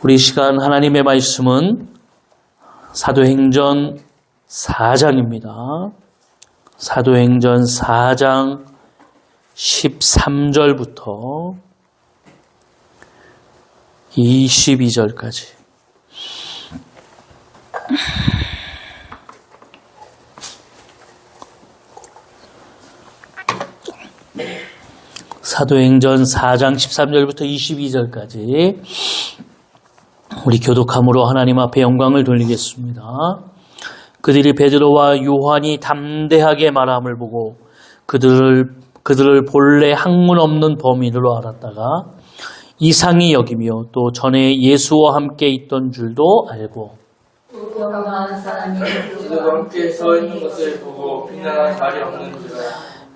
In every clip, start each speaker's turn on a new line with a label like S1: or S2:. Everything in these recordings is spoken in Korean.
S1: 우리 시간 하나님의 말씀은 사도행전 4장입니다. 사도행전 4장 13절부터 22절까지. 사도행전 4장 13절부터 22절까지 우리 교독함으로 하나님 앞에 영광을 돌리겠습니다. 그들이 베드로와 요한이 담대하게 말함을 보고 그들을 본래 학문 없는 범인으로 알았다가 이상히 여기며 또 전에 예수와 함께 있던 줄도 알고
S2: 경건한 사람이
S3: 그들과 함께 서 있는 것을 보고 비난할 말이 없는지라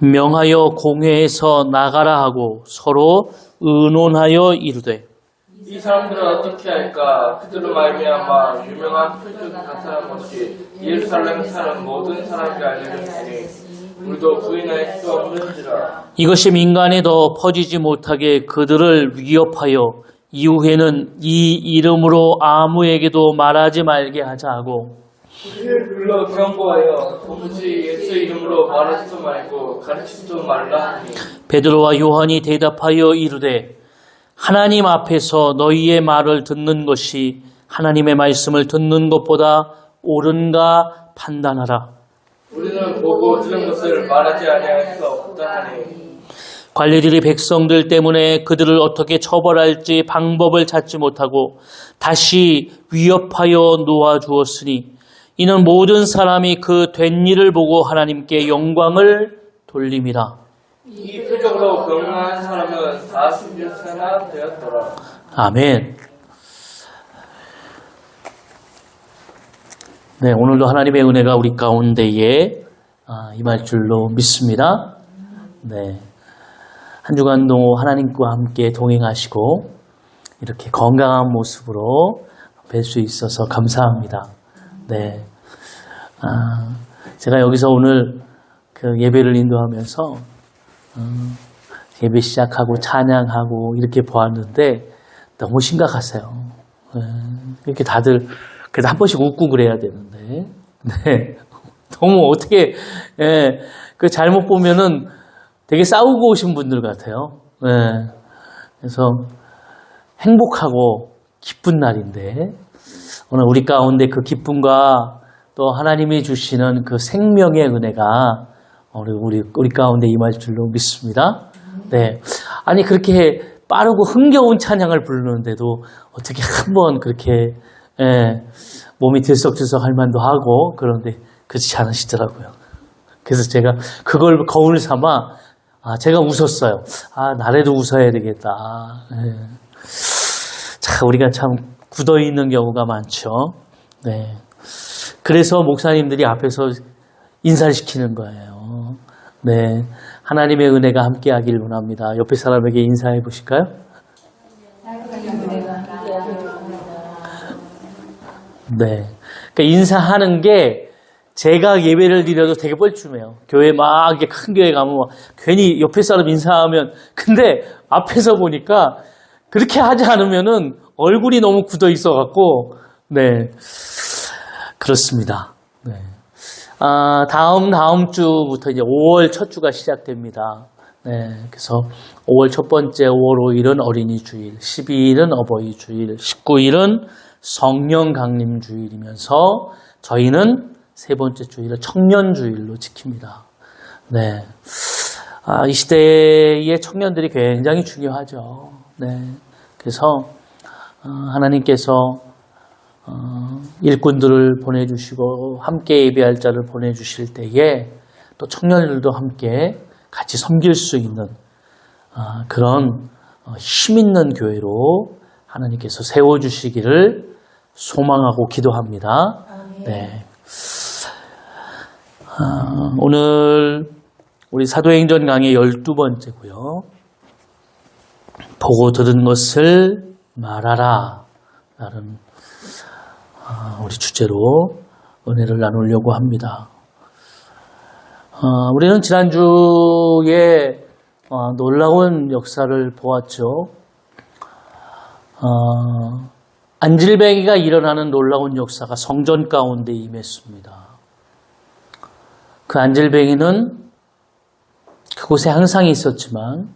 S1: 명하여 공회에서 나가라 하고 서로 의논하여 이르되
S3: 이 사람들은 어떻게 할까? 그들로 말미암아 유명한 표적이 나타난 것이 예루살렘 사람 모든 사람에게 알려졌으니 우리도 부인할 수 없는지라.
S1: 이것이 민간에 더 퍼지지 못하게 그들을 위협하여 이후에는 이 이름으로 아무에게도 말하지 말게 하자 하고
S3: 그를 불러 경고하여 도무지 예수 이름으로 말하지도 말고 가르치지도 말라 하니
S1: 베드로와 요한이 대답하여 이르되 하나님 앞에서 너희의 말을 듣는 것이 하나님의 말씀을 듣는 것보다 옳은가 판단하라.
S3: 우리는 보고 들은 것을 말하지 아니할 수 없다 하니
S1: 관리들이 백성들 때문에 그들을 어떻게 처벌할지 방법을 찾지 못하고 다시 위협하여 놓아주었으니 이는 모든 사람이 그 된 일을 보고 하나님께 영광을 돌림이라.
S3: 이 표적으로 병나한 사람은 40여세나 되었더라.
S1: 아멘. 네, 오늘도 하나님의 은혜가 우리 가운데에 임할 줄로 믿습니다. 네, 한 주간도 하나님과 함께 동행하시고 이렇게 건강한 모습으로 뵐 수 있어서 감사합니다. 네, 제가 여기서 오늘 그 예배를 인도하면서 예배 시작하고 찬양하고 이렇게 보았는데 너무 심각하세요. 이렇게 다들 그래도 한 번씩 웃고 그래야 되는데, 네, 너무 어떻게 그 잘못 보면은 되게 싸우고 오신 분들 같아요. 네, 그래서 행복하고 기쁜 날인데 오늘 우리 가운데 그 기쁨과 또 하나님이 주시는 그 생명의 은혜가 우리 가운데 임할 줄로 믿습니다. 네. 아니, 그렇게 빠르고 흥겨운 찬양을 부르는데도 어떻게 한번 그렇게, 몸이 들썩들썩 할 만도 하고, 그런데 그렇지 않으시더라고요. 그래서 제가 그걸 거울 삼아, 제가 웃었어요. 나래도 웃어야 되겠다. 자, 우리가 참 굳어 있는 경우가 많죠. 네. 그래서 목사님들이 앞에서 인사를 시키는 거예요. 네, 하나님의 은혜가 함께하길 원합니다. 옆에 사람에게 인사해 보실까요? 네, 그러니까 인사하는 게 제가 예배를 드려도 되게 뻘쭘해요. 교회 막 이렇게 큰 교회 가면 막 괜히 옆에 사람 인사하면 근데 앞에서 보니까 그렇게 하지 않으면은 얼굴이 너무 굳어 있어갖고 네, 그렇습니다. 네. 다음 주부터 이제 5월 첫 주가 시작됩니다. 네, 그래서 5월 첫 번째 5월 5일은 어린이 주일, 12일은 어버이 주일, 19일은 성령 강림 주일이면서 저희는 세 번째 주일을 청년 주일로 지킵니다. 네, 이 시대의 청년들이 굉장히 중요하죠. 네, 그래서 하나님께서 일꾼들을 보내주시고 함께 예배할 자를 보내주실 때에 또 청년들도 함께 같이 섬길 수 있는 그런 힘있는 교회로 하나님께서 세워주시기를 소망하고 기도합니다. 네. 오늘 우리 사도행전 강의 12번째고요. 보고 들은 것을 말하라 라는 우리 주제로 은혜를 나누려고 합니다. 우리는 지난주에 놀라운 역사를 보았죠. 안질뱅이가 일어나는 놀라운 역사가 성전 가운데 임했습니다. 그 안질뱅이는 그곳에 항상 있었지만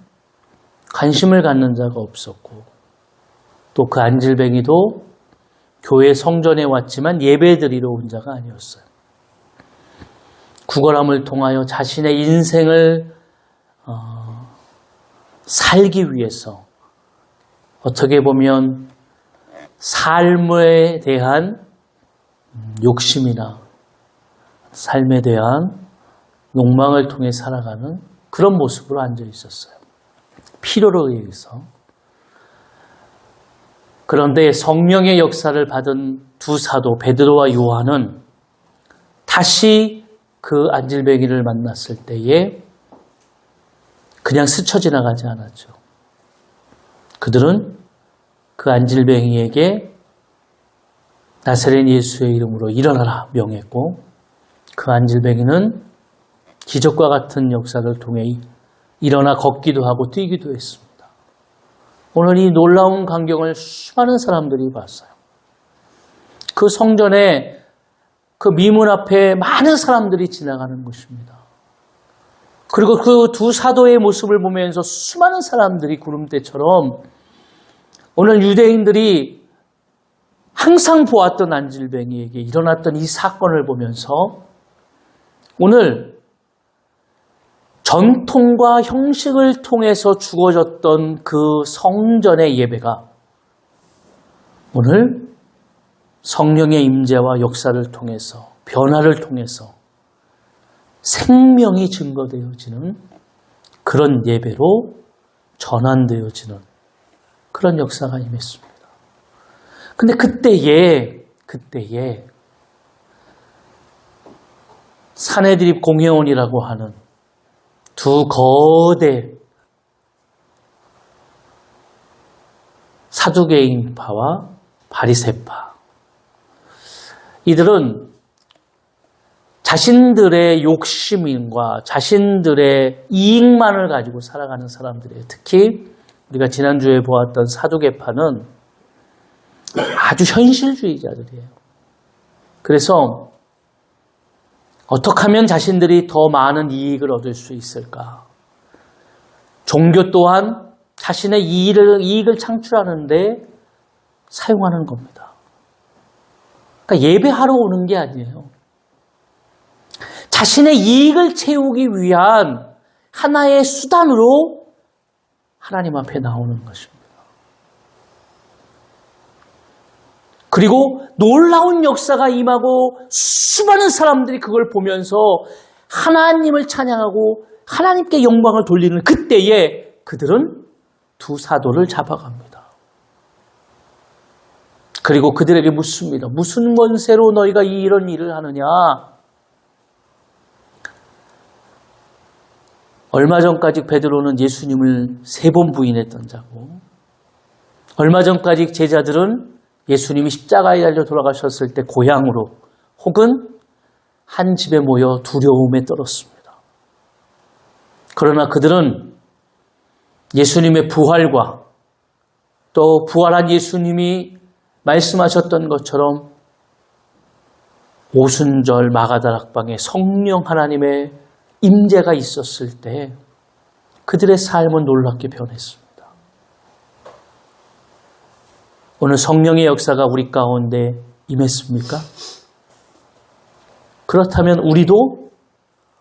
S1: 관심을 갖는 자가 없었고 또 그 안질뱅이도 교회 성전에 왔지만 예배드리러 온 자가 아니었어요. 구걸함을 통하여 자신의 인생을 살기 위해서 어떻게 보면 삶에 대한 욕심이나 삶에 대한 욕망을 통해 살아가는 그런 모습으로 앉아 있었어요. 필요로 의해서. 그런데 성령의 역사를 받은 두 사도 베드로와 요한은 다시 그 안질뱅이를 만났을 때에 그냥 스쳐 지나가지 않았죠. 그들은 그 안질뱅이에게 나사렛 예수의 이름으로 일어나라 명했고 그 안질뱅이는 기적과 같은 역사를 통해 일어나 걷기도 하고 뛰기도 했습니다. 오늘 이 놀라운 광경을 수많은 사람들이 봤어요. 그 성전에 그 미문 앞에 많은 사람들이 지나가는 것입니다. 그리고 그 두 사도의 모습을 보면서 수많은 사람들이 구름대처럼 오늘 유대인들이 항상 보았던 안질뱅이에게 일어났던 이 사건을 보면서 오늘 전통과 형식을 통해서 주어졌던 그 성전의 예배가 오늘 성령의 임재와 역사를 통해서 변화를 통해서 생명이 증거되어지는 그런 예배로 전환되어지는 그런 역사가 임했습니다. 근데 그때에 사내드립 공회원이라고 하는 두 거대 사두개인파와 바리새파 이들은 자신들의 욕심과 자신들의 이익만을 가지고 살아가는 사람들이에요. 특히 우리가 지난주에 보았던 사두개파는 아주 현실주의자들이에요. 그래서 어떻게 하면 자신들이 더 많은 이익을 얻을 수 있을까? 종교 또한 자신의 이익을 창출하는 데 사용하는 겁니다. 그러니까 예배하러 오는 게 아니에요. 자신의 이익을 채우기 위한 하나의 수단으로 하나님 앞에 나오는 것입니다. 그리고 놀라운 역사가 임하고 수많은 사람들이 그걸 보면서 하나님을 찬양하고 하나님께 영광을 돌리는 그때에 그들은 두 사도를 잡아갑니다. 그리고 그들에게 묻습니다. 무슨 권세로 너희가 이런 일을 하느냐? 얼마 전까지 베드로는 예수님을 3번 부인했던 자고 얼마 전까지 제자들은 예수님이 십자가에 달려 돌아가셨을 때 고향으로 혹은 한 집에 모여 두려움에 떨었습니다. 그러나 그들은 예수님의 부활과 또 부활한 예수님이 말씀하셨던 것처럼 오순절 마가다락방에 성령 하나님의 임재가 있었을 때 그들의 삶은 놀랍게 변했습니다. 오늘 성령의 역사가 우리 가운데 임했습니까? 그렇다면 우리도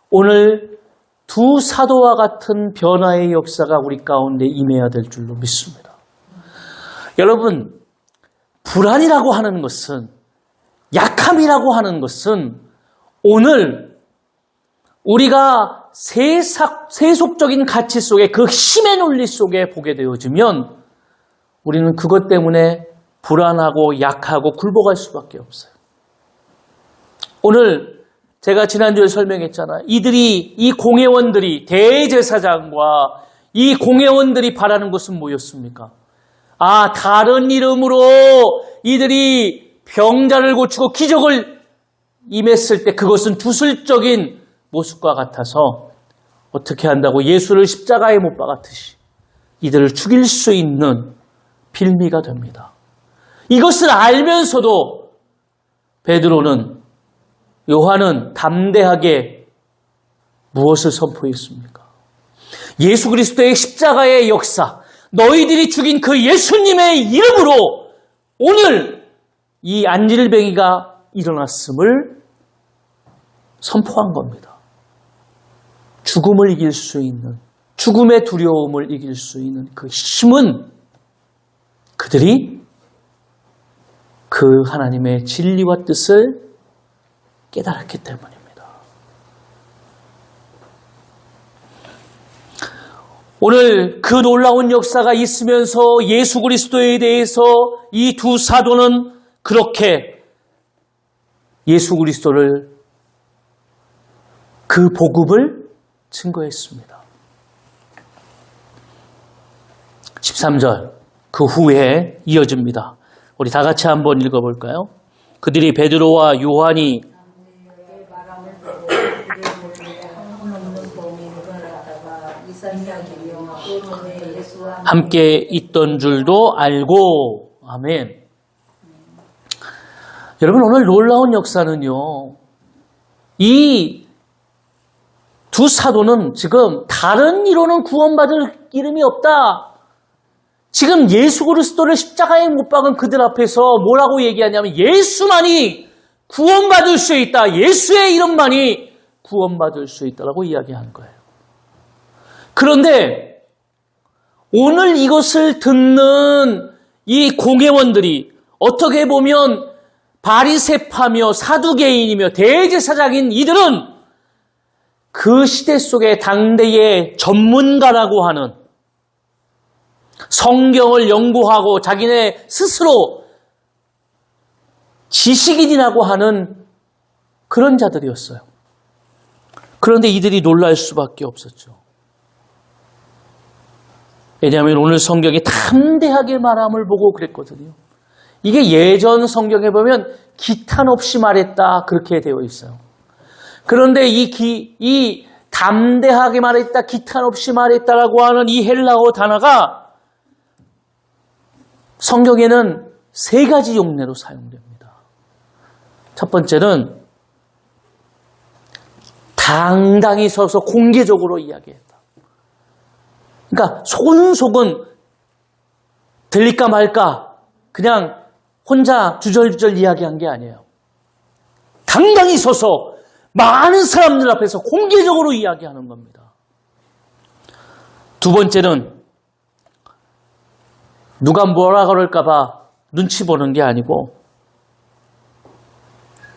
S1: 오늘 두 사도와 같은 변화의 역사가 우리 가운데 임해야 될 줄로 믿습니다. 여러분, 불안이라고 하는 것은, 약함이라고 하는 것은 오늘 우리가 세속적인 가치 속에 그 힘의 논리 속에 보게 되어지면 우리는 그것 때문에 불안하고 약하고 굴복할 수밖에 없어요. 오늘 제가 지난주에 설명했잖아요. 이 공회원들이 대제사장과 이 공회원들이 바라는 것은 뭐였습니까? 다른 이름으로 이들이 병자를 고치고 기적을 임했을 때 그것은 두술적인 모습과 같아서 어떻게 한다고 예수를 십자가에 못 박았듯이 이들을 죽일 수 있는 빌미가 됩니다. 이것을 알면서도 베드로는, 요한은 담대하게 무엇을 선포했습니까? 예수 그리스도의 십자가의 역사, 너희들이 죽인 그 예수님의 이름으로 오늘 이 안질뱅이가 일어났음을 선포한 겁니다. 죽음을 이길 수 있는, 죽음의 두려움을 이길 수 있는 그 힘은 그들이 그 하나님의 진리와 뜻을 깨달았기 때문입니다. 오늘 그 놀라운 역사가 있으면서 예수 그리스도에 대해서 이 두 사도는 그렇게 예수 그리스도를, 그 복음을 증거했습니다. 13절 그 후에 이어집니다. 우리 다 같이 한번 읽어볼까요? 그들이 베드로와 요한이 함께 있던 줄도 알고. 아멘. 여러분, 오늘 놀라운 역사는요, 이 두 사도는 지금 다른 이로는 구원받을 이름이 없다. 지금 예수 그리스도를 십자가에 못 박은 그들 앞에서 뭐라고 얘기하냐면 예수만이 구원받을 수 있다. 예수의 이름만이 구원받을 수 있다라고 이야기하는 거예요. 그런데 오늘 이것을 듣는 이 공회원들이 어떻게 보면 바리새파며 사두개인이며 대제사장인 이들은 그 시대 속에 당대의 전문가라고 하는, 성경을 연구하고 자기네 스스로 지식인이라고 하는 그런 자들이었어요. 그런데 이들이 놀랄 수밖에 없었죠. 왜냐하면 오늘 성경이 담대하게 말함을 보고 그랬거든요. 이게 예전 성경에 보면 기탄 없이 말했다 그렇게 되어 있어요. 그런데 이 담대하게 말했다, 기탄 없이 말했다라고 하는 이 헬라어 단어가 성경에는 세 가지 용례로 사용됩니다. 첫 번째는 당당히 서서 공개적으로 이야기했다. 그러니까 속은 들릴까 말까 그냥 혼자 주절주절 이야기한 게 아니에요. 당당히 서서 많은 사람들 앞에서 공개적으로 이야기하는 겁니다. 두 번째는 누가 뭐라 그럴까 봐 눈치 보는 게 아니고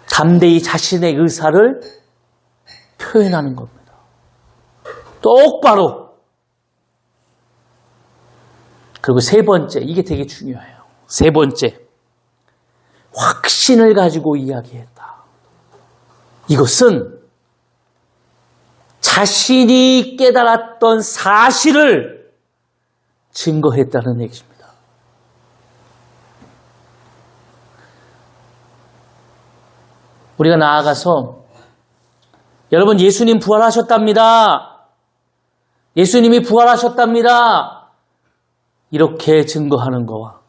S1: 담대히 자신의 의사를 표현하는 겁니다. 똑바로. 그리고 세 번째, 이게 되게 중요해요. 세 번째, 확신을 가지고 이야기했다. 이것은 자신이 깨달았던 사실을 증거했다는 얘기입니다. 우리가 나아가서 여러분, 예수님 부활하셨답니다. 예수님이 부활하셨답니다. 이렇게 증거하는 거와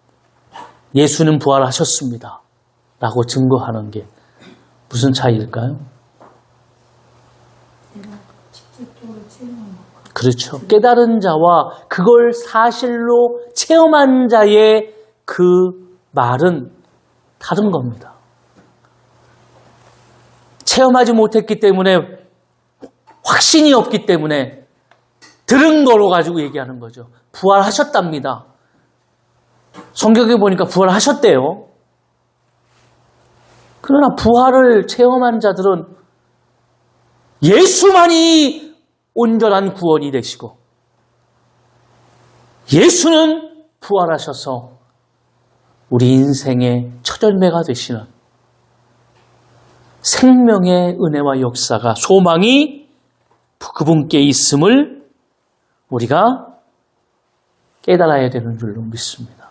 S1: 예수는 부활하셨습니다. 라고 증거하는 게 무슨 차이일까요? 그렇죠. 깨달은 자와 그걸 사실로 체험한 자의 그 말은 다른 겁니다. 체험하지 못했기 때문에, 확신이 없기 때문에 들은 거로 가지고 얘기하는 거죠. 부활하셨답니다. 성경에 보니까 부활하셨대요. 그러나 부활을 체험한 자들은 예수만이 온전한 구원이 되시고 예수는 부활하셔서 우리 인생의 첫 열매가 되시는 생명의 은혜와 역사가, 소망이 그분께 있음을 우리가 깨달아야 되는 줄로 믿습니다.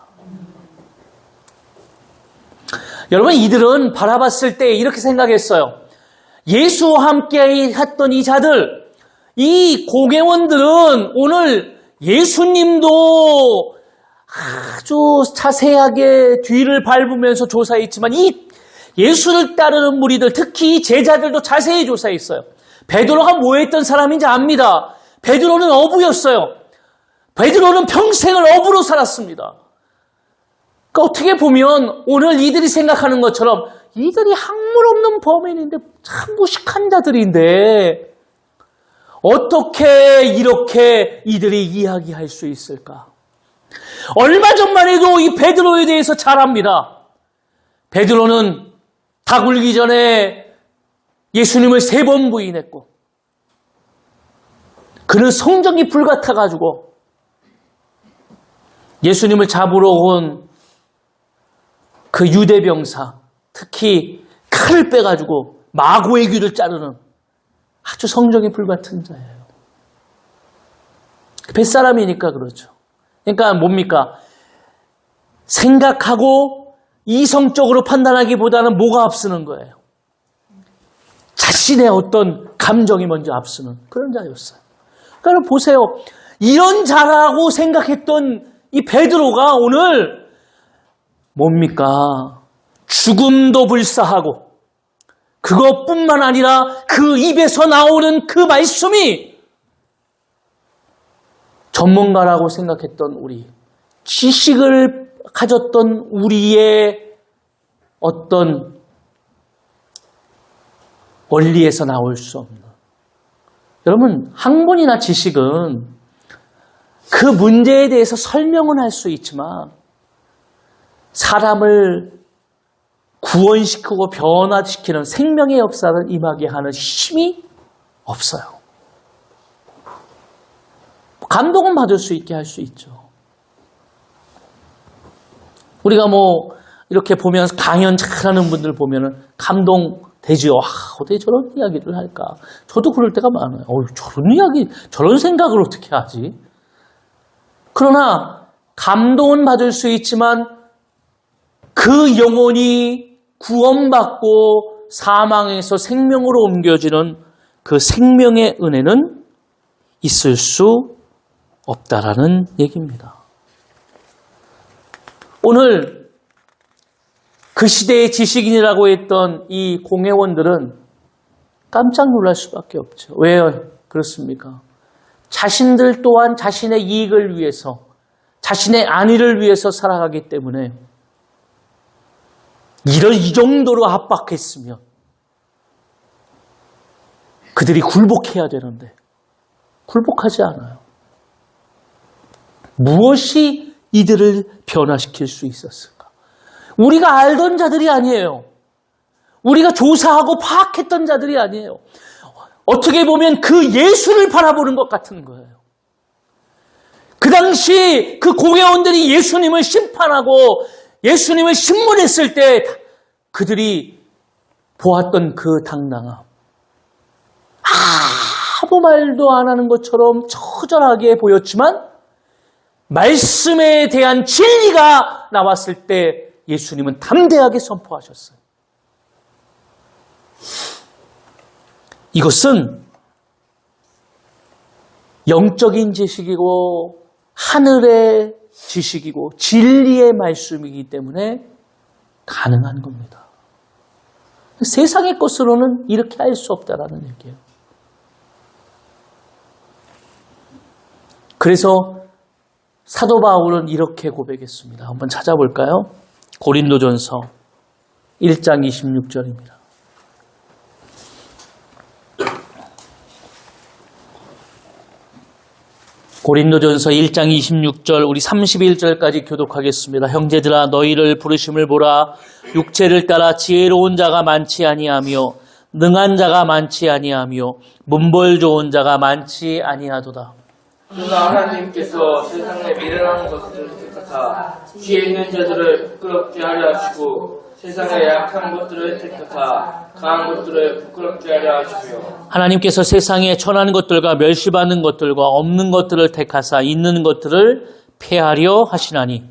S1: 여러분, 이들은 바라봤을 때 이렇게 생각했어요. 예수와 함께 했던 이 자들, 이 공회원들은 오늘 예수님도 아주 자세하게 뒤를 밟으면서 조사했지만 이 예수를 따르는 무리들, 특히 제자들도 자세히 조사했어요. 베드로가 뭐 했던 사람인지 압니다. 베드로는 어부였어요. 베드로는 평생을 어부로 살았습니다. 그러니까 어떻게 보면 오늘 이들이 생각하는 것처럼 이들이 학물 없는 범인인데 참 무식한 자들인데 어떻게 이렇게 이들이 이야기할 수 있을까? 얼마 전만 해도 이 베드로에 대해서 잘 압니다. 베드로는 닭 울기 전에 예수님을 3번 부인했고 그는 성적이 불같아가지고 예수님을 잡으러 온 그 유대병사, 특히 칼을 빼가지고 마고의 귀를 자르는 아주 성적이 불같은 자예요. 뱃사람이니까 그렇죠. 그러니까 뭡니까? 생각하고 이성적으로 판단하기보다는 뭐가 앞서는 거예요? 자신의 어떤 감정이 먼저 앞서는 그런 자였어요. 그러니까 보세요. 이런 자라고 생각했던 이 베드로가 오늘 뭡니까? 죽음도 불사하고 그것뿐만 아니라 그 입에서 나오는 그 말씀이 전문가라고 생각했던 우리, 지식을 가졌던 우리의 어떤 원리에서 나올 수 없는. 여러분, 학문이나 지식은 그 문제에 대해서 설명은 할 수 있지만 사람을 구원시키고 변화시키는 생명의 역사를 임하게 하는 힘이 없어요. 감동은 받을 수 있게 할 수 있죠. 우리가 이렇게 보면서 강연 잘하는 분들 보면은 감동되지요. 어떻게 저런 이야기를 할까? 저도 그럴 때가 많아요. 저런 이야기, 저런 생각을 어떻게 하지? 그러나 감동은 받을 수 있지만 그 영혼이 구원받고 사망에서 생명으로 옮겨지는 그 생명의 은혜는 있을 수 없다라는 얘기입니다. 오늘 그 시대의 지식인이라고 했던 이 공회원들은 깜짝 놀랄 수밖에 없죠. 왜 그렇습니까? 자신들 또한 자신의 이익을 위해서, 자신의 안위를 위해서 살아가기 때문에 이 정도로 압박했으면 그들이 굴복해야 되는데 굴복하지 않아요. 무엇이 이들을 변화시킬 수 있었을까? 우리가 알던 자들이 아니에요. 우리가 조사하고 파악했던 자들이 아니에요. 어떻게 보면 그 예수를 바라보는 것 같은 거예요. 그 당시 그 공회원들이 예수님을 심판하고 예수님을 신문했을 때 그들이 보았던 그 당당함. 아무 말도 안 하는 것처럼 처절하게 보였지만 말씀에 대한 진리가 나왔을 때 예수님은 담대하게 선포하셨어요. 이것은 영적인 지식이고 하늘의 지식이고 진리의 말씀이기 때문에 가능한 겁니다. 세상의 것으로는 이렇게 할 수 없다라는 얘기예요. 그래서 사도 바울은 이렇게 고백했습니다. 한번 찾아볼까요? 고린도전서 1장 26절입니다. 고린도전서 1장 26절 우리 31절까지 교독하겠습니다. 형제들아 너희를 부르심을 보라. 육체를 따라 지혜로운 자가 많지 아니하며 능한 자가 많지 아니하며 문벌 좋은 자가 많지 아니하도다.
S3: 그러나 하나님께서 세상에 미련한 것들을 택하사 지혜 있는 자들을 부끄럽게 하려 하시고 세상에 약한 것들을 택하사 강한 것들을 부끄럽게 하려 하시며
S1: 하나님께서 세상에 천한 것들과 멸시받는 것들과 없는 것들을 택하사 있는 것들을 폐하려 하시나니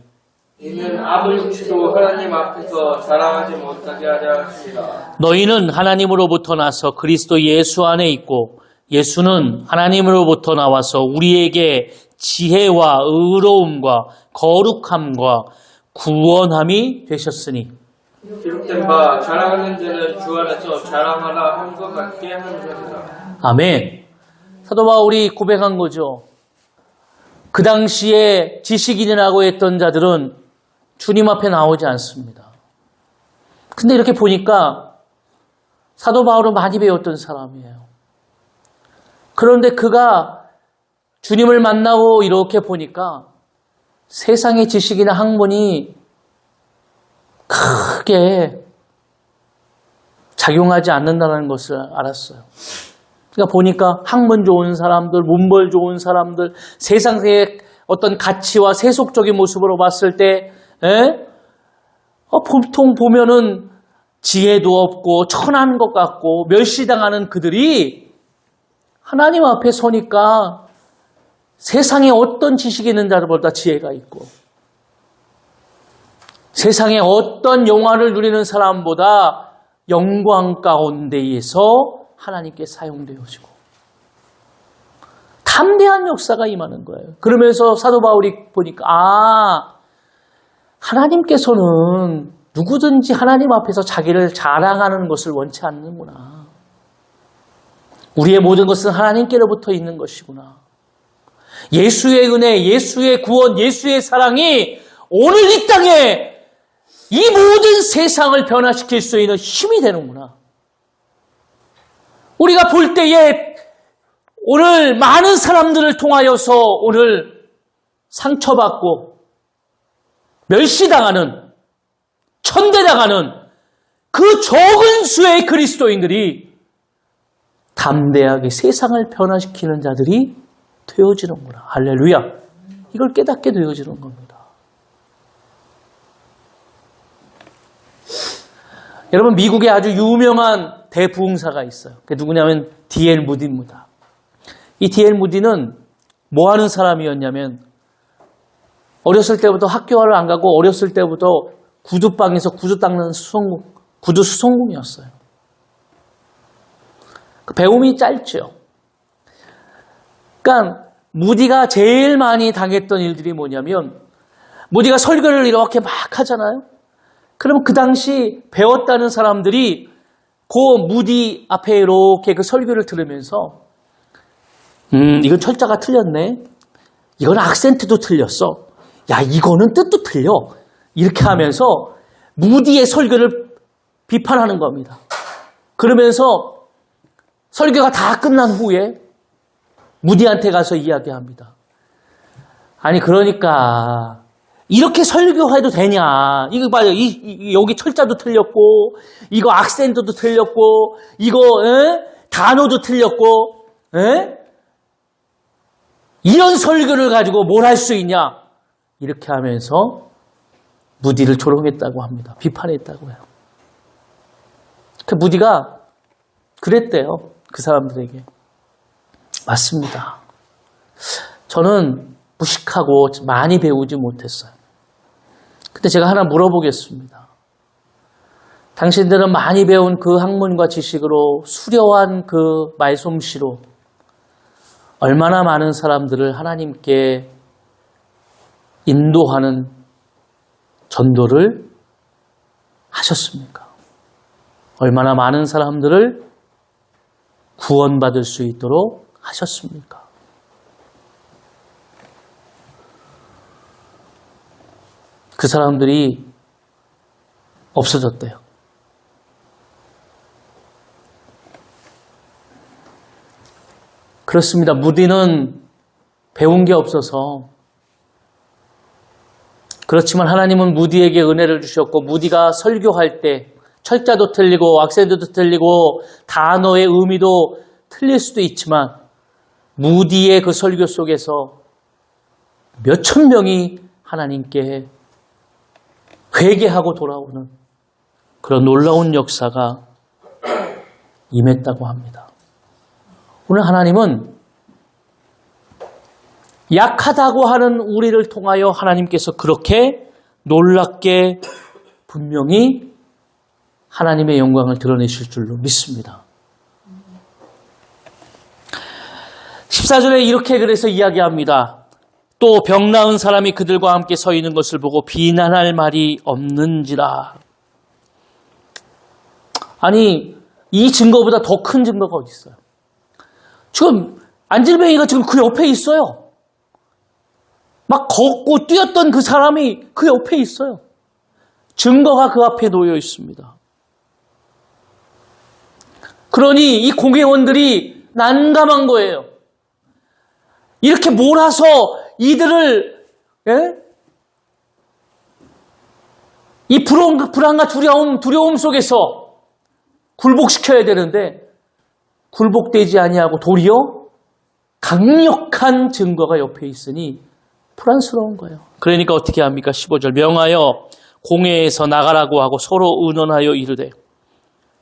S3: 이는 아무 육체도 하나님 앞에서 자랑하지 못하게 하려 하십니다.
S1: 너희는 하나님으로부터 나서 그리스도 예수 안에 있고 예수는 하나님으로부터 나와서 우리에게 지혜와 의로움과 거룩함과 구원함이 되셨으니
S3: 기록된 바 자랑하는 자는 주 안에서 자랑하라 한 것 같게 하는 것이다.
S1: 아멘. 사도 바울이 고백한 거죠. 그 당시에 지식인이라고 했던 자들은 주님 앞에 나오지 않습니다. 근데 이렇게 보니까 사도 바울은 많이 배웠던 사람이에요. 그런데 그가 주님을 만나고 이렇게 보니까 세상의 지식이나 학문이 크게 작용하지 않는다는 것을 알았어요. 그러니까 보니까 학문 좋은 사람들, 문벌 좋은 사람들, 세상의 어떤 가치와 세속적인 모습으로 봤을 때, 보통 보면은 지혜도 없고 천한 것 같고 멸시당하는 그들이 하나님 앞에 서니까 세상에 어떤 지식이 있는 자들보다 지혜가 있고 세상에 어떤 영화를 누리는 사람보다 영광 가운데에서 하나님께 사용되어지고 담대한 역사가 임하는 거예요. 그러면서 사도 바울이 보니까 하나님께서는 누구든지 하나님 앞에서 자기를 자랑하는 것을 원치 않는구나. 우리의 모든 것은 하나님께로부터 있는 것이구나. 예수의 은혜, 예수의 구원, 예수의 사랑이 오늘 이 땅에 이 모든 세상을 변화시킬 수 있는 힘이 되는구나. 우리가 볼 때에 오늘 많은 사람들을 통하여서 오늘 상처받고 멸시당하는 천대당하는 그 적은 수의 그리스도인들이 담대하게 세상을 변화시키는 자들이 되어지는구나. 할렐루야. 이걸 깨닫게 되어지는 겁니다. 여러분, 미국에 아주 유명한 대부흥사가 있어요. 그게 누구냐면 D.L. 무디입니다. 이 D.L. 무디는 뭐 하는 사람이었냐면 어렸을 때부터 학교를 안 가고 어렸을 때부터 구두방에서 구두 닦는 구두 수송공이었어요. 그 배움이 짧죠. 그러니까 무디가 제일 많이 당했던 일들이 뭐냐면 무디가 설교를 이렇게 막 하잖아요. 그럼 그 당시 배웠다는 사람들이 그 무디 앞에 이렇게 그 설교를 들으면서 이건 철자가 틀렸네. 이건 악센트도 틀렸어. 야, 이거는 뜻도 틀려. 이렇게 하면서 무디의 설교를 비판하는 겁니다. 그러면서 설교가 다 끝난 후에 무디한테 가서 이야기합니다. 아니, 그러니까 이렇게 설교해도 되냐. 이거 봐요. 여기 철자도 틀렸고 이거 악센트도 틀렸고 이거 단어도 틀렸고 이런 설교를 가지고 뭘 할 수 있냐. 이렇게 하면서 무디를 조롱했다고 합니다. 비판했다고 해요. 그 무디가 그랬대요. 그 사람들에게. 맞습니다. 저는 무식하고 많이 배우지 못했어요. 근데 제가 하나 물어보겠습니다. 당신들은 많이 배운 그 학문과 지식으로 수려한 그 말솜씨로 얼마나 많은 사람들을 하나님께 인도하는 전도를 하셨습니까? 얼마나 많은 사람들을 구원받을 수 있도록 하셨습니까? 그 사람들이 없어졌대요. 그렇습니다. 무디는 배운 게 없어서 그렇지만 하나님은 무디에게 은혜를 주셨고 무디가 설교할 때 철자도 틀리고 악센트도 틀리고 단어의 의미도 틀릴 수도 있지만 무디의 그 설교 속에서 몇천 명이 하나님께 회개하고 돌아오는 그런 놀라운 역사가 임했다고 합니다. 오늘 하나님은 약하다고 하는 우리를 통하여 하나님께서 그렇게 놀랍게 분명히 하나님의 영광을 드러내실 줄로 믿습니다. 14절에 이렇게 그래서 이야기합니다. 또 병 나은 사람이 그들과 함께 서 있는 것을 보고 비난할 말이 없는지라. 아니, 이 증거보다 더 큰 증거가 어디 있어요? 지금 안질뱅이가 지금 그 옆에 있어요. 막 걷고 뛰었던 그 사람이 그 옆에 있어요. 증거가 그 앞에 놓여 있습니다. 그러니 이 공회원들이 난감한 거예요. 이렇게 몰아서 이들을 이 불안과 두려움 속에서 굴복시켜야 되는데 굴복되지 아니하고 도리어 강력한 증거가 옆에 있으니 불안스러운 거예요. 그러니까 어떻게 합니까? 15절 명하여 공회에서 나가라고 하고 서로 의논하여 이르되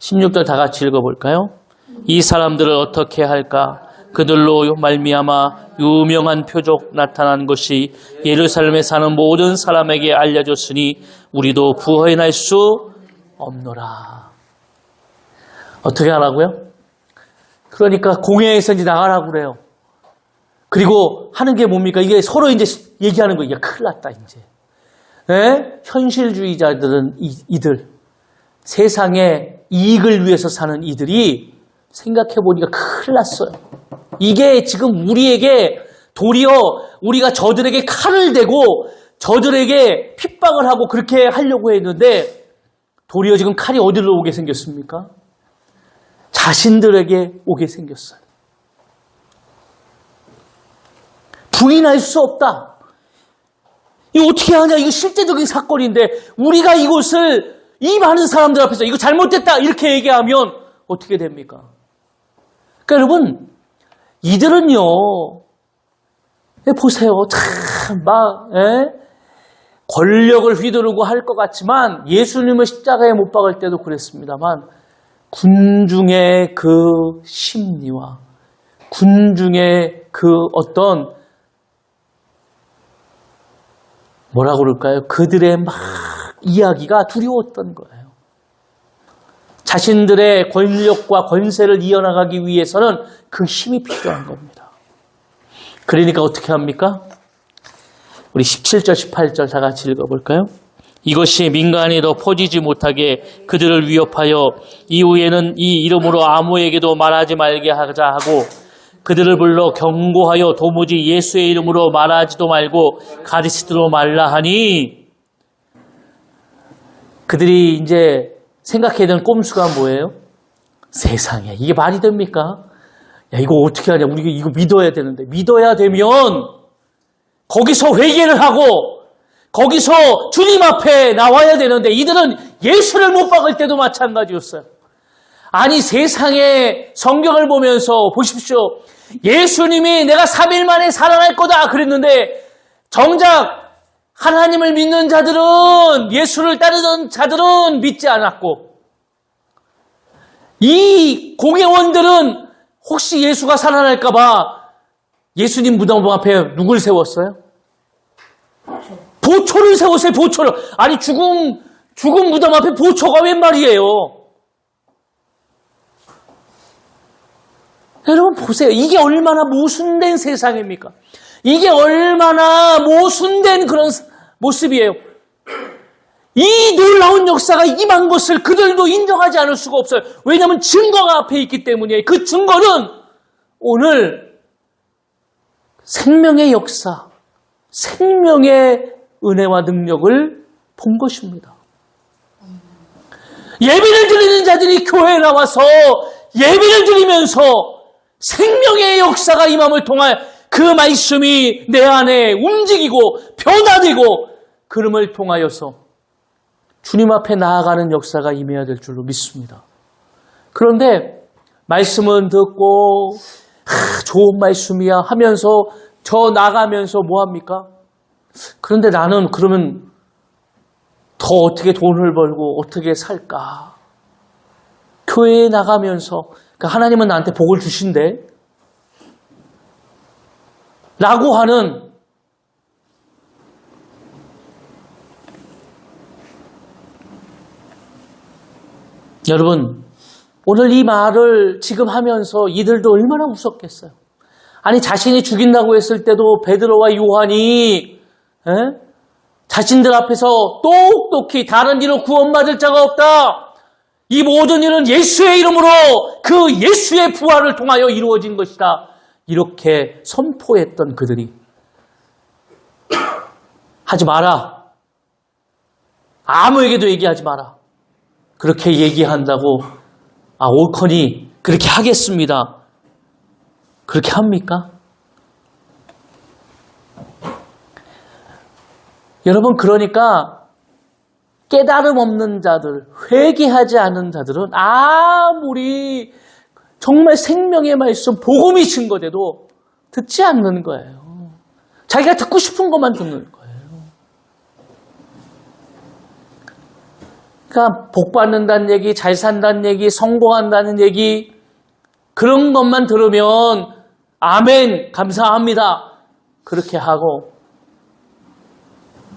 S1: 16절 다 같이 읽어볼까요? 이 사람들을 어떻게 할까? 그들로 말미암아 유명한 표적 나타난 것이 예루살렘에 사는 모든 사람에게 알려졌으니 우리도 부인할 수 없노라. 어떻게 하라고요? 그러니까 공회에서 이제 나가라고 그래요. 그리고 하는 게 뭡니까? 이게 서로 이제 얘기하는 거예요. 큰일 났다, 이제. 현실주의자들은 이들, 세상의 이익을 위해서 사는 이들이 생각해보니까 큰일 났어요. 이게 지금 우리에게 도리어 우리가 저들에게 칼을 대고 저들에게 핍박을 하고 그렇게 하려고 했는데 도리어 지금 칼이 어디로 오게 생겼습니까? 자신들에게 오게 생겼어요. 부인할 수 없다. 이거 어떻게 하냐? 이거 실제적인 사건인데 우리가 이곳을 이 많은 사람들 앞에서 이거 잘못됐다 이렇게 얘기하면 어떻게 됩니까? 그러니까 여러분 이들은요 보세요. 참 막 권력을 휘두르고 할 것 같지만 예수님을 십자가에 못 박을 때도 그랬습니다만 군중의 그 심리와 군중의 그 어떤 뭐라고 그럴까요? 그들의 막 이야기가 두려웠던 거예요. 자신들의 권력과 권세를 이어나가기 위해서는 그 힘이 필요한 겁니다. 그러니까 어떻게 합니까? 우리 17절, 18절 다 같이 읽어볼까요? 이것이 민간이 더 퍼지지 못하게 그들을 위협하여 이후에는 이 이름으로 아무에게도 말하지 말게 하자 하고 그들을 불러 경고하여 도무지 예수의 이름으로 말하지도 말고 가르치지도 말라 하니 그들이 이제 생각해야 되는 꼼수가 뭐예요? 세상에 이게 말이 됩니까? 야 이거 어떻게 하냐 우리 이거 믿어야 되는데 믿어야 되면 거기서 회개를 하고 거기서 주님 앞에 나와야 되는데 이들은 예수를 못 박을 때도 마찬가지였어요. 아니 세상에 성경을 보면서 보십시오. 예수님이 내가 3일 만에 살아날 거다 그랬는데 정작 하나님을 믿는 자들은 예수를 따르던 자들은 믿지 않았고 이 공회원들은 혹시 예수가 살아날까 봐 예수님 무덤 앞에 누굴 세웠어요? 보초를 세웠어요. 보초를. 아니 죽음 무덤 앞에 보초가 웬 말이에요? 여러분 보세요. 이게 얼마나 모순된 세상입니까? 이게 얼마나 모순된 그런 모습이에요. 이 놀라운 역사가 임한 것을 그들도 인정하지 않을 수가 없어요. 왜냐하면 증거가 앞에 있기 때문이에요. 그 증거는 오늘 생명의 역사, 생명의 은혜와 능력을 본 것입니다. 예배를 드리는 자들이 교회에 나와서 예배를 드리면서 생명의 역사가 임함을 통해 그 말씀이 내 안에 움직이고 변화되고 그름을 통하여서 주님 앞에 나아가는 역사가 임해야 될 줄로 믿습니다. 그런데 말씀은 듣고 좋은 말씀이야 하면서 저 나가면서 뭐합니까? 그런데 나는 그러면 더 어떻게 돈을 벌고 어떻게 살까? 교회에 나가면서 그러니까 하나님은 나한테 복을 주신대 라고 하는 여러분 오늘 이 말을 지금 하면서 이들도 얼마나 무섭겠어요. 아니 자신이 죽인다고 했을 때도 베드로와 요한이 자신들 앞에서 똑똑히 다른 이로 구원받을 자가 없다. 이 모든 일은 예수의 이름으로 그 예수의 부활을 통하여 이루어진 것이다. 이렇게 선포했던 그들이 하지 마라. 아무에게도 얘기하지 마라. 그렇게 얘기한다고 옳거니 그렇게 하겠습니다. 그렇게 합니까? 여러분 그러니까 깨달음 없는 자들, 회개하지 않은 자들은 아무리 정말 생명의 말씀, 복음이 증거돼도 듣지 않는 거예요. 자기가 듣고 싶은 것만 듣는 거예요. 그러니까 복 받는다는 얘기, 잘 산다는 얘기, 성공한다는 얘기 그런 것만 들으면 아멘, 감사합니다. 그렇게 하고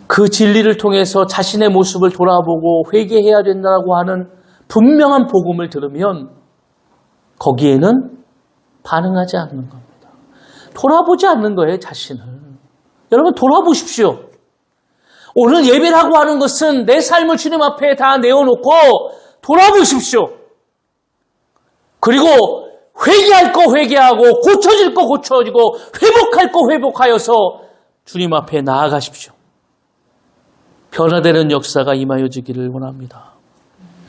S1: 그 진리를 통해서 자신의 모습을 돌아보고 회개해야 된다고 하는 분명한 복음을 들으면 거기에는 반응하지 않는 겁니다. 돌아보지 않는 거예요, 자신을. 여러분 돌아보십시오. 오늘 예배라고 하는 것은 내 삶을 주님 앞에 다 내어놓고 돌아보십시오. 그리고 회개할 거 회개하고 고쳐질 거 고쳐지고 회복할 거 회복하여서 주님 앞에 나아가십시오. 변화되는 역사가 임하여지기를 원합니다.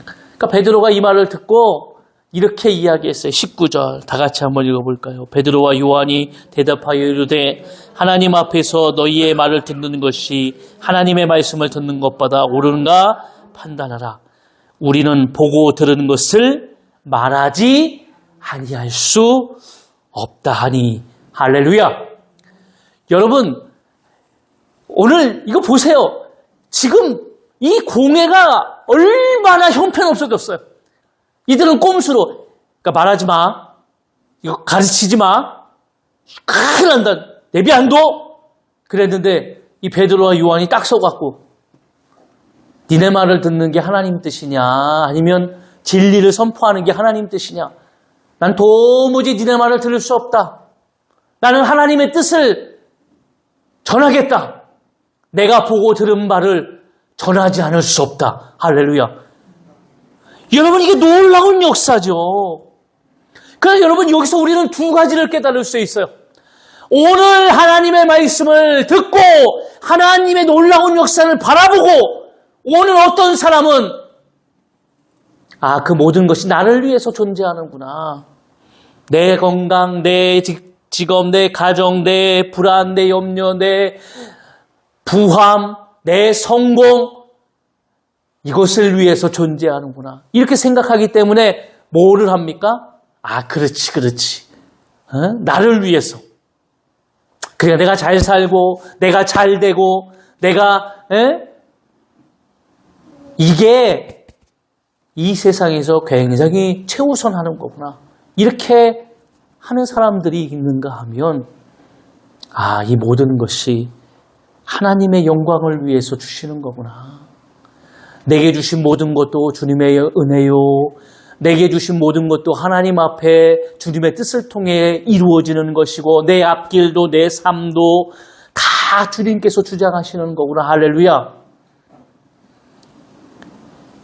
S1: 그러니까 베드로가 이 말을 듣고 이렇게 이야기했어요. 19절 다 같이 한번 읽어볼까요? 베드로와 요한이 대답하여 이르되 하나님 앞에서 너희의 말을 듣는 것이 하나님의 말씀을 듣는 것보다 옳은가 판단하라. 우리는 보고 들은 것을 말하지 아니할 수 없다 하니. 할렐루야. 여러분 오늘 이거 보세요. 지금 이 공회가 얼마나 형편없어졌어요. 이들은 꼼수로 그러니까 말하지 마. 이거 가르치지 마. 큰일 난다. 내비 안 둬. 그랬는데 이 베드로와 요한이 딱 서갖고 니네 말을 듣는 게 하나님 뜻이냐 아니면 진리를 선포하는 게 하나님 뜻이냐. 난 도무지 니네 말을 들을 수 없다. 나는 하나님의 뜻을 전하겠다. 내가 보고 들은 바를 전하지 않을 수 없다. 할렐루야. 여러분 이게 놀라운 역사죠. 그래서 여러분 여기서 우리는 두 가지를 깨달을 수 있어요. 오늘 하나님의 말씀을 듣고 하나님의 놀라운 역사를 바라보고 오늘 어떤 사람은 그 모든 것이 나를 위해서 존재하는구나. 내 건강, 내 직업, 내 가정, 내 불안, 내 염려, 내 부함, 내 성공 이것을 위해서 존재하는구나. 이렇게 생각하기 때문에 뭐를 합니까? 그렇지. 나를 위해서. 그러니까 내가 잘 살고 내가 잘 되고 내가 이게 이 세상에서 굉장히 최우선하는 거구나. 이렇게 하는 사람들이 있는가 하면 이 모든 것이 하나님의 영광을 위해서 주시는 거구나. 내게 주신 모든 것도 주님의 은혜요. 내게 주신 모든 것도 하나님 앞에 주님의 뜻을 통해 이루어지는 것이고 내 앞길도 내 삶도 다 주님께서 주장하시는 거구나. 할렐루야.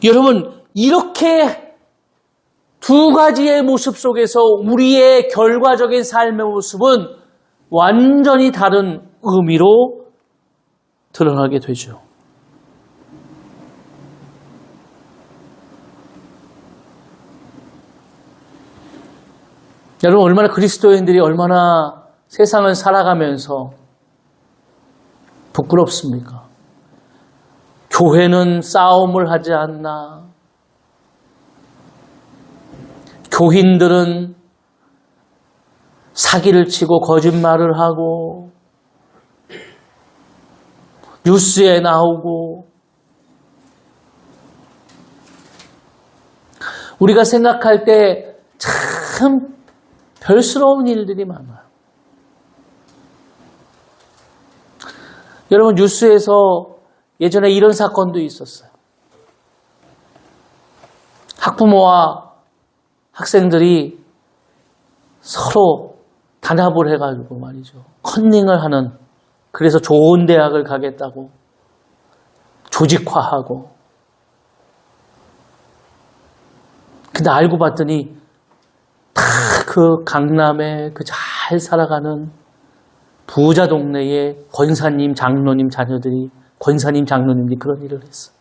S1: 여러분 이렇게 두 가지의 모습 속에서 우리의 결과적인 삶의 모습은 완전히 다른 의미로 드러나게 되죠. 여러분 얼마나 그리스도인들이 얼마나 세상을 살아가면서 부끄럽습니까? 교회는 싸움을 하지 않나? 교인들은 사기를 치고 거짓말을 하고 뉴스에 나오고 우리가 생각할 때 참 별스러운 일들이 많아요. 여러분 뉴스에서 예전에 이런 사건도 있었어요. 학부모와 학생들이 서로 단합을 해가지고 말이죠. 컨닝을 하는, 그래서 좋은 대학을 가겠다고 조직화하고. 근데 알고 봤더니 다 그 강남에 그 잘 살아가는 부자 동네에 권사님, 장로님 자녀들이, 권사님, 장로님들이 그런 일을 했어요.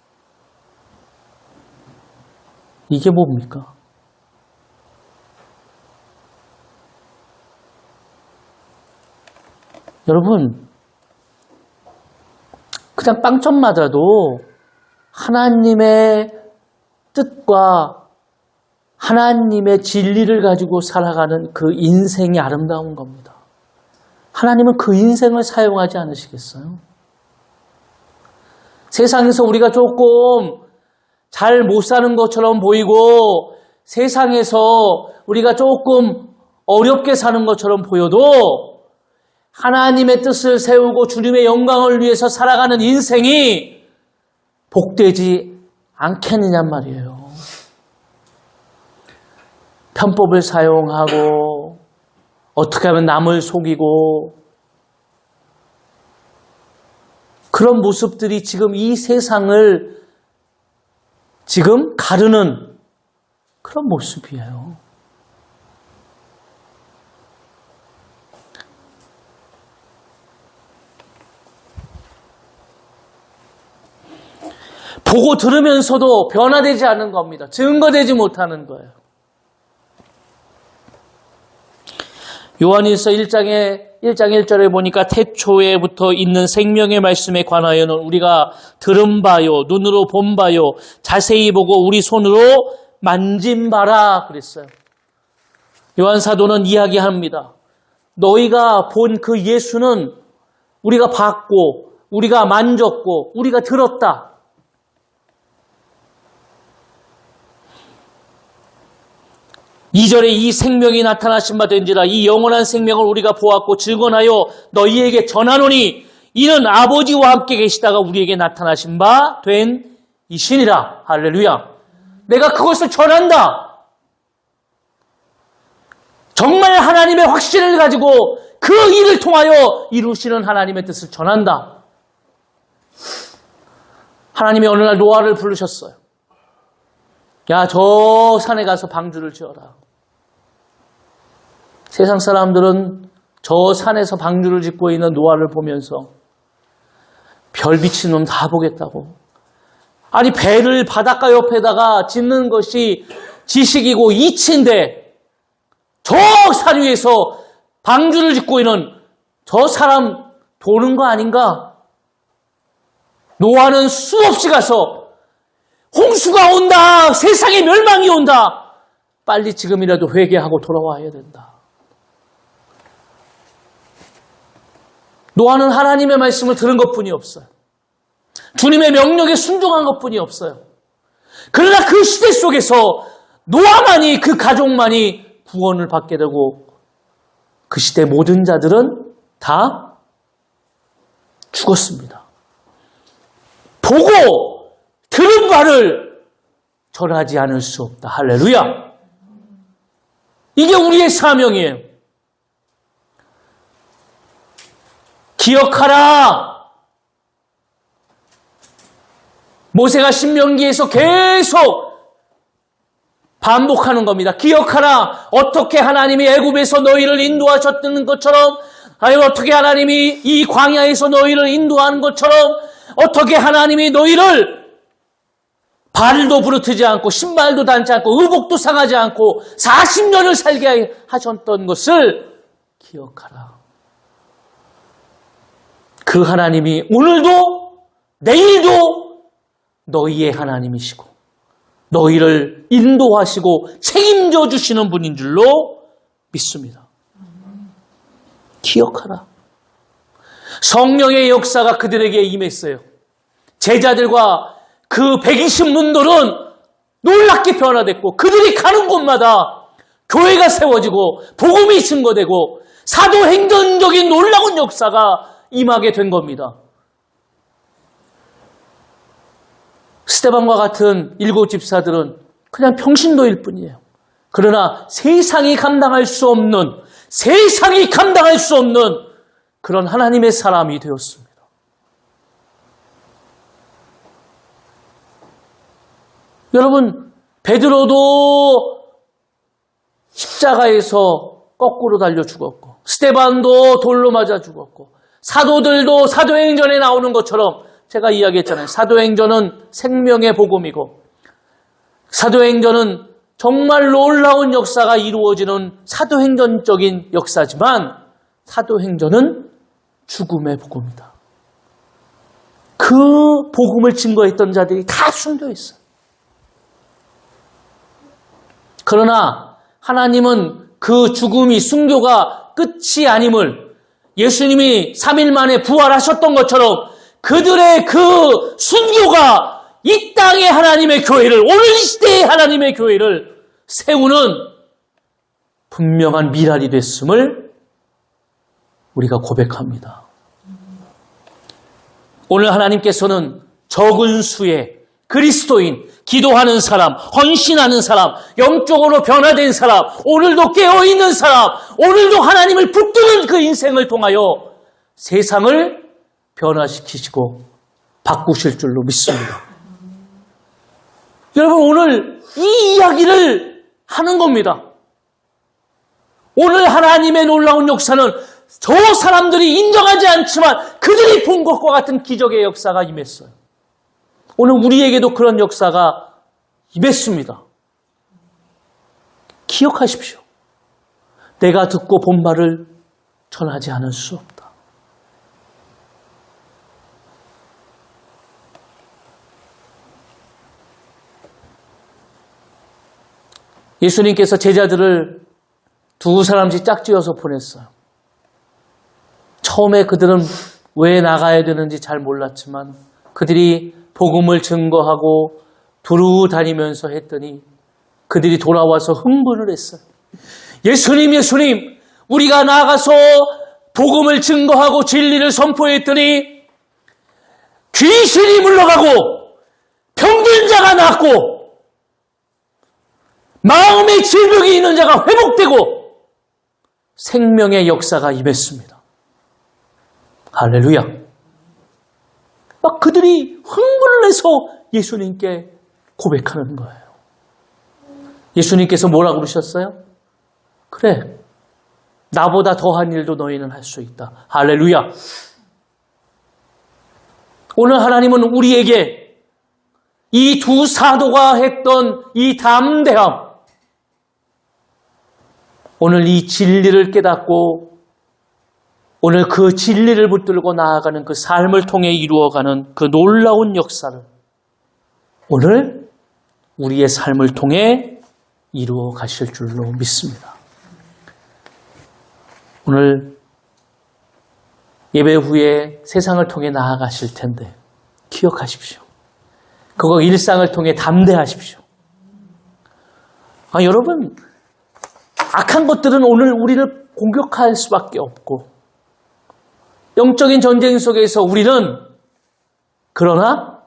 S1: 이게 뭡니까? 여러분, 그냥 빵점 맞아도 하나님의 뜻과 하나님의 진리를 가지고 살아가는 그 인생이 아름다운 겁니다. 하나님은 그 인생을 사용하지 않으시겠어요? 세상에서 우리가 조금 잘 못 사는 것처럼 보이고 세상에서 우리가 조금 어렵게 사는 것처럼 보여도 하나님의 뜻을 세우고 주님의 영광을 위해서 살아가는 인생이 복되지 않겠느냔 말이에요. 편법을 사용하고 어떻게 하면 남을 속이고 그런 모습들이 지금 이 세상을 지금 가르는 그런 모습이에요. 보고 들으면서도 변화되지 않는 겁니다. 증거되지 못하는 거예요. 요한일서 1장 1절에 보니까 태초에부터 있는 생명의 말씀에 관하여는 우리가 들은 바요, 눈으로 본 바요, 자세히 보고 우리 손으로 만진 바라 그랬어요. 요한 사도는 이야기합니다. 너희가 본 그 예수는 우리가 봤고, 우리가 만졌고, 우리가 들었다. 이절에 이 생명이 나타나신 바 된지라 이 영원한 생명을 우리가 보았고 증언하여 너희에게 전하노니 이는 아버지와 함께 계시다가 우리에게 나타나신 바 된 이신이라. 할렐루야. 내가 그것을 전한다. 정말 하나님의 확신을 가지고 그 일을 통하여 이루시는 하나님의 뜻을 전한다. 하나님이 어느 날 노아를 부르셨어요. 야, 저 산에 가서 방주를 지어라. 세상 사람들은 저 산에서 방주를 짓고 있는 노아를 보면서 별 비친 놈 다 보겠다고. 아니, 배를 바닷가 옆에다가 짓는 것이 지식이고 이치인데 저 산 위에서 방주를 짓고 있는 저 사람 도는 거 아닌가? 노아는 수없이 가서 홍수가 온다. 세상에 멸망이 온다. 빨리 지금이라도 회개하고 돌아와야 된다. 노아는 하나님의 말씀을 들은 것뿐이 없어요. 주님의 명령에 순종한 것뿐이 없어요. 그러나 그 시대 속에서 노아만이, 그 가족만이 구원을 받게 되고 그 시대 모든 자들은 다 죽었습니다. 보고 들은 바를 전하지 않을 수 없다. 할렐루야. 이게 우리의 사명이에요. 기억하라. 모세가 신명기에서 계속 반복하는 겁니다. 기억하라. 어떻게 하나님이 애굽에서 너희를 인도하셨던 것처럼, 아니 어떻게 하나님이 이 광야에서 너희를 인도하는 것처럼, 어떻게 하나님이 너희를 발도 부르트지 않고 신발도 닳지 않고 의복도 상하지 않고 40년을 살게 하셨던 것을 기억하라. 그 하나님이 오늘도 내일도 너희의 하나님이시고 너희를 인도하시고 책임져 주시는 분인 줄로 믿습니다. 기억하라. 성령의 역사가 그들에게 임했어요. 제자들과 그 120문돌은 놀랍게 변화됐고 그들이 가는 곳마다 교회가 세워지고 복음이 증거되고 사도행전적인 놀라운 역사가 임하게 된 겁니다. 스데반과 같은 7 집사들은 그냥 평신도일 뿐이에요. 그러나 세상이 감당할 수 없는 세상이 감당할 수 없는 그런 하나님의 사람이 되었습니다. 여러분, 베드로도 십자가에서 거꾸로 달려 죽었고, 스데반도 돌로 맞아 죽었고, 사도들도 사도행전에 나오는 것처럼 제가 이야기했잖아요. 사도행전은 생명의 복음이고, 사도행전은 정말 놀라운 역사가 이루어지는 사도행전적인 역사지만, 사도행전은 죽음의 복음이다. 그 복음을 증거했던 자들이 다 숨겨 있어요. 그러나 하나님은 그 죽음이, 순교가 끝이 아님을, 예수님이 3일 만에 부활하셨던 것처럼 그들의 그 순교가 이 땅의 하나님의 교회를, 오늘 이 시대의 하나님의 교회를 세우는 분명한 미랄이 됐음을 우리가 고백합니다. 오늘 하나님께서는 적은 수의 그리스도인, 기도하는 사람, 헌신하는 사람, 영적으로 변화된 사람, 오늘도 깨어있는 사람, 오늘도 하나님을 붙드는 그 인생을 통하여 세상을 변화시키시고 바꾸실 줄로 믿습니다. 여러분, 오늘 이 이야기를 하는 겁니다. 오늘 하나님의 놀라운 역사는 저 사람들이 인정하지 않지만 그들이 본 것과 같은 기적의 역사가 임했어요. 오늘 우리에게도 그런 역사가 임했습니다. 기억하십시오. 내가 듣고 본 말을 전하지 않을 수 없다. 예수님께서 제자들을 두 사람씩 짝지어서 보냈어요. 처음에 그들은 왜 나가야 되는지 잘 몰랐지만 그들이 복음을 증거하고 두루 다니면서 했더니 그들이 돌아와서 흥분을 했어요. 예수님, 예수님, 우리가 나가서 복음을 증거하고 진리를 선포했더니 귀신이 물러가고 병든 자가 낫고 마음의 질병이 있는 자가 회복되고 생명의 역사가 임했습니다. 할렐루야. 막 그들이 흥분을 해서 예수님께 고백하는 거예요. 예수님께서 뭐라고 그러셨어요? 그래, 나보다 더한 일도 너희는 할 수 있다. 할렐루야. 오늘 하나님은 우리에게 이 두 사도가 했던 이 담대함, 오늘 이 진리를 깨닫고 오늘 그 진리를 붙들고 나아가는 그 삶을 통해 이루어가는 그 놀라운 역사를 오늘 우리의 삶을 통해 이루어 가실 줄로 믿습니다. 오늘 예배 후에 세상을 통해 나아가실 텐데 기억하십시오. 그거 일상을 통해 담대하십시오. 여러분, 악한 것들은 오늘 우리를 공격할 수밖에 없고 영적인 전쟁 속에서 우리는 그러나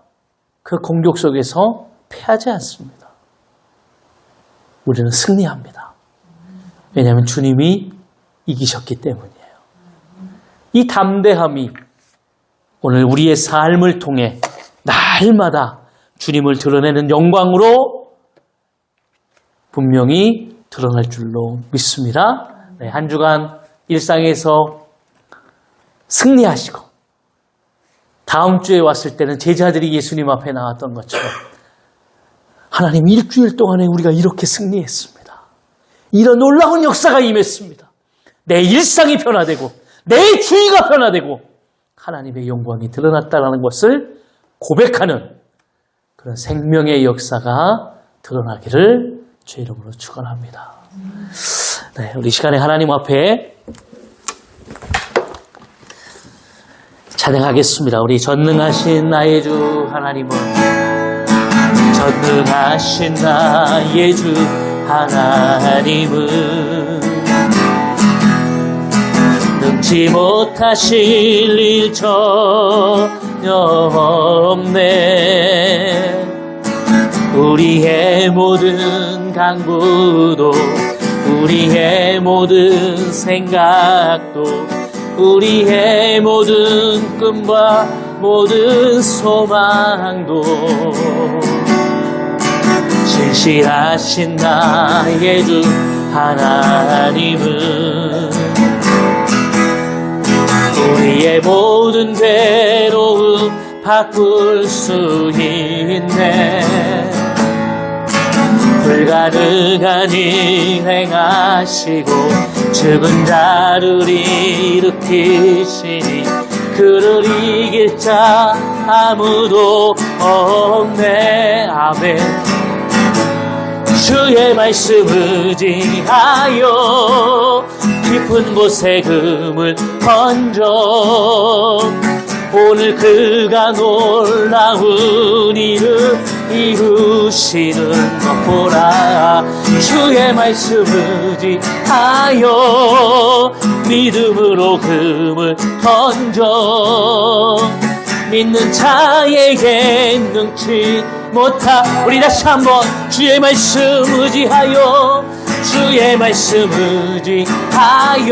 S1: 그 공격 속에서 패하지 않습니다. 우리는 승리합니다. 왜냐하면 주님이 이기셨기 때문이에요. 이 담대함이 오늘 우리의 삶을 통해 날마다 주님을 드러내는 영광으로 분명히 드러날 줄로 믿습니다. 네, 한 주간 일상에서 승리하시고 다음 주에 왔을 때는 제자들이 예수님 앞에 나왔던 것처럼 하나님 일주일 동안에 우리가 이렇게 승리했습니다. 이런 놀라운 역사가 임했습니다. 내 일상이 변화되고 내 주의가 변화되고 하나님의 영광이 드러났다는 것을 고백하는 그런 생명의 역사가 드러나기를 주의 이름으로 축원합니다. 네, 우리 시간에 하나님 앞에 찬양하겠습니다. 우리 전능하신 나의 주 하나님은, 전능하신 나의 주 하나님은 능치 못하실 일 전혀 없네. 우리의 모든 강구도 우리의 모든 생각도 우리의 모든 꿈과 모든 소망도 진실하신 나의 주 하나님은 우리의 모든 괴로움 바꿀 수 있네. 불가능한 일 행하시고 죽은 자를 일으키시니 그를 이길 자 아무도 없네. 아멘. 주의 말씀 의지하여 깊은 곳에 금을 던져 오늘 그가 놀라운 일을 이루시는 것 보라. 주의 말씀 의지하여 믿음으로 금을 던져 믿는 자에게 능치 못하. 우리 다시 한번 주의 말씀 의지하여 주의 말씀 의지하여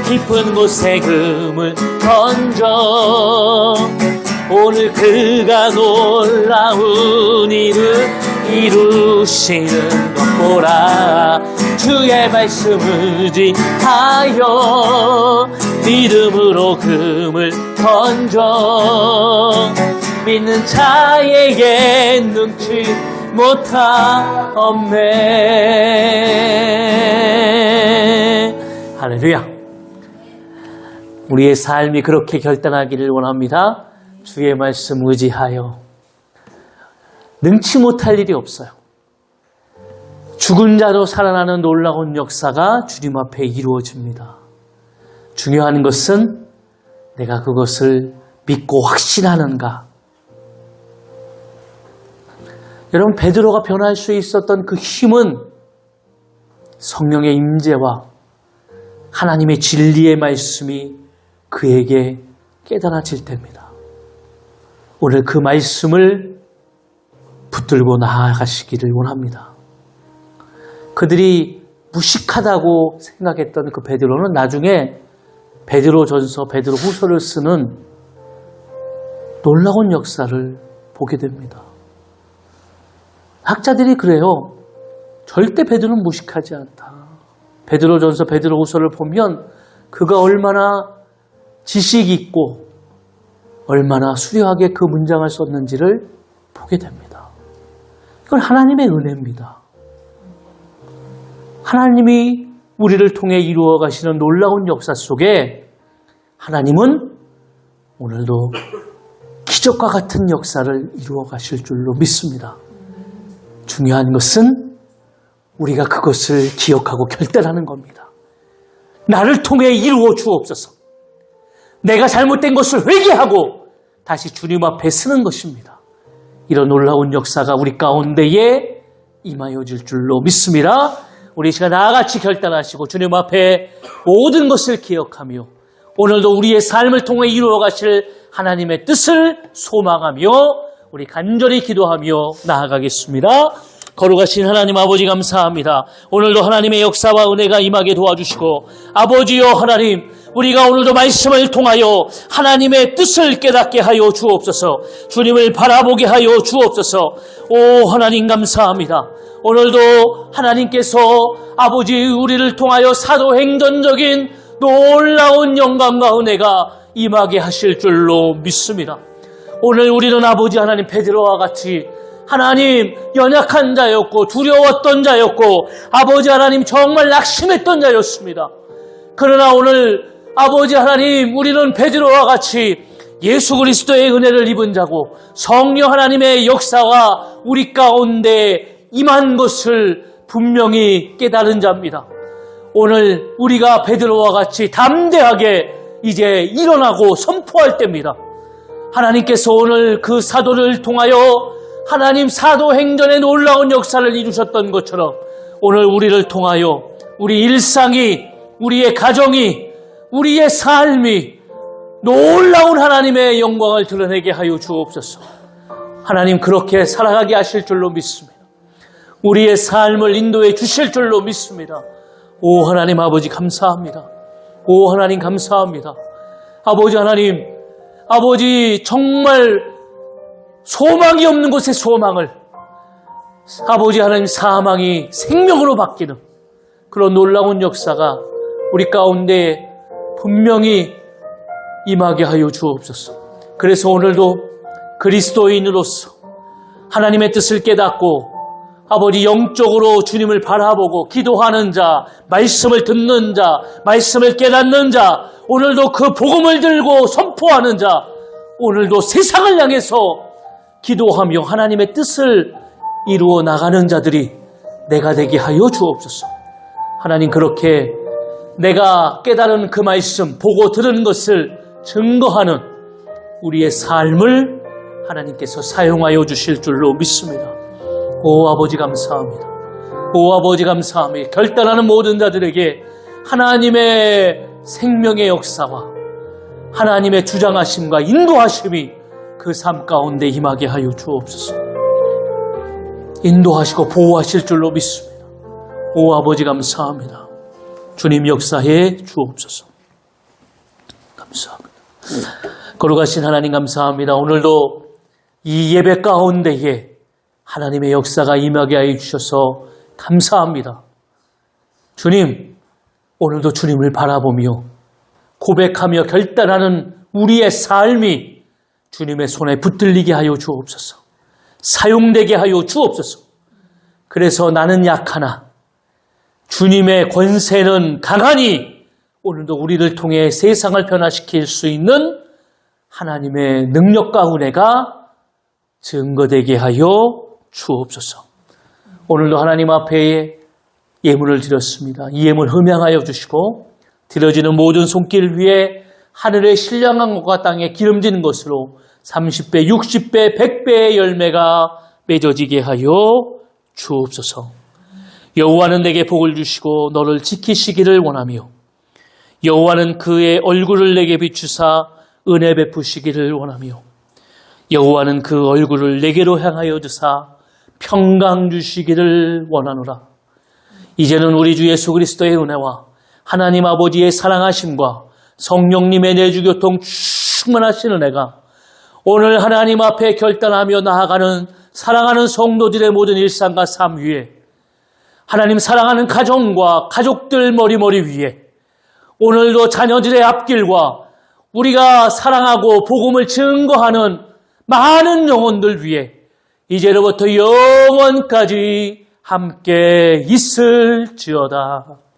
S1: 깊은 곳에 금을 던져 오늘 그가 놀라운 일을 이루시는 것 보라. 주의 말씀 의지하여 믿음으로 금을 던져 믿는 자에게 능치 못하옵네. 할렐루야. 우리의 삶이 그렇게 결단하기를 원합니다. 주의 말씀 의지하여 능치 못할 일이 없어요. 죽은 자로 살아나는 놀라운 역사가 주님 앞에 이루어집니다. 중요한 것은 내가 그것을 믿고 확신하는가. 여러분, 베드로가 변할 수 있었던 그 힘은 성령의 임재와 하나님의 진리의 말씀이 그에게 깨달아질 때입니다. 오늘 그 말씀을 붙들고 나아가시기를 원합니다. 그들이 무식하다고 생각했던 그 베드로는 나중에 베드로전서, 베드로후서를 쓰는 놀라운 역사를 보게 됩니다. 학자들이 그래요. 절대 베드로는 무식하지 않다. 베드로전서, 베드로후서를 보면 그가 얼마나 지식 있고 얼마나 수려하게 그 문장을 썼는지를 보게 됩니다. 이건 하나님의 은혜입니다. 하나님이 우리를 통해 이루어 가시는 놀라운 역사 속에 하나님은 오늘도 기적과 같은 역사를 이루어 가실 줄로 믿습니다. 중요한 것은 우리가 그것을 기억하고 결단하는 겁니다. 나를 통해 이루어 주옵소서. 내가 잘못된 것을 회개하고 다시 주님 앞에 서는 것입니다. 이런 놀라운 역사가 우리 가운데에 임하여질 줄로 믿습니다. 우리 시간 나같이 결단하시고 주님 앞에 모든 것을 기억하며 오늘도 우리의 삶을 통해 이루어 가실 하나님의 뜻을 소망하며 우리 간절히 기도하며 나아가겠습니다. 거룩하신 하나님 아버지 감사합니다. 오늘도 하나님의 역사와 은혜가 임하게 도와주시고 아버지여 하나님, 우리가 오늘도 말씀을 통하여 하나님의 뜻을 깨닫게 하여 주옵소서. 주님을 바라보게 하여 주옵소서. 오 하나님 감사합니다. 오늘도 하나님께서 아버지 우리를 통하여 사도행전적인 놀라운 영광과 은혜가 임하게 하실 줄로 믿습니다. 오늘 우리는 아버지 하나님 베드로와 같이 하나님 연약한 자였고 두려웠던 자였고 아버지 하나님 정말 낙심했던 자였습니다. 그러나 오늘 아버지 하나님 우리는 베드로와 같이 예수 그리스도의 은혜를 입은 자고 성령 하나님의 역사가 우리 가운데 임한 것을 분명히 깨달은 자입니다. 오늘 우리가 베드로와 같이 담대하게 이제 일어나고 선포할 때입니다. 하나님께서 오늘 그 사도를 통하여 하나님 사도행전의 놀라운 역사를 이루셨던 것처럼 오늘 우리를 통하여 우리 일상이, 우리의 가정이, 우리의 삶이 놀라운 하나님의 영광을 드러내게 하여 주옵소서. 하나님 그렇게 살아가게 하실 줄로 믿습니다. 우리의 삶을 인도해 주실 줄로 믿습니다. 오 하나님 아버지 감사합니다. 오 하나님 감사합니다. 아버지 하나님, 아버지 정말 소망이 없는 곳에 소망을, 아버지 하나님 사망이 생명으로 바뀌는 그런 놀라운 역사가 우리 가운데 분명히 임하게 하여 주옵소서. 그래서 오늘도 그리스도인으로서 하나님의 뜻을 깨닫고 아버지 영적으로 주님을 바라보고 기도하는 자, 말씀을 듣는 자, 말씀을 깨닫는 자, 오늘도 그 복음을 들고 선포하는 자, 오늘도 세상을 향해서 기도하며 하나님의 뜻을 이루어 나가는 자들이 내가 되게 하여 주옵소서. 하나님 그렇게 내가 깨달은 그 말씀, 보고 들은 것을 증거하는 우리의 삶을 하나님께서 사용하여 주실 줄로 믿습니다. 오 아버지 감사합니다. 오 아버지 감사합니다. 결단하는 모든 자들에게 하나님의 생명의 역사와 하나님의 주장하심과 인도하심이 그 삶 가운데 임하게 하여 주옵소서. 인도하시고 보호하실 줄로 믿습니다. 오 아버지 감사합니다. 주님 역사해 주옵소서. 감사합니다. 거룩하신 하나님 감사합니다. 오늘도 이 예배 가운데에 하나님의 역사가 임하게 하여 주셔서 감사합니다. 주님, 오늘도 주님을 바라보며 고백하며 결단하는 우리의 삶이 주님의 손에 붙들리게 하여 주옵소서. 사용되게 하여 주옵소서. 그래서 나는 약하나 주님의 권세는 강하니 오늘도 우리를 통해 세상을 변화시킬 수 있는 하나님의 능력과 은혜가 증거되게 하여 주옵소서. 오늘도 하나님 앞에 예물을 드렸습니다. 이 예물 흠양하여 주시고 드려지는 모든 손길 위에 하늘의 신령한 것과 땅에 기름지는 것으로 30배, 60배, 100배의 열매가 맺어지게 하여 주옵소서. 여호와는 내게 복을 주시고 너를 지키시기를 원하며 여호와는 그의 얼굴을 내게 비추사 은혜 베푸시기를 원하며 여호와는 그 얼굴을 내게로 향하여 두사 평강 주시기를 원하노라. 이제는 우리 주 예수 그리스도의 은혜와 하나님 아버지의 사랑하심과 성령님의 내주교통 충만하신 은혜가 오늘 하나님 앞에 결단하며 나아가는 사랑하는 성도들의 모든 일상과 삶 위에 하나님 사랑하는 가정과 가족들 머리머리 위에 오늘도 자녀들의 앞길과 우리가 사랑하고 복음을 증거하는 많은 영혼들 위해 이제로부터 영원까지 함께 있을지어다.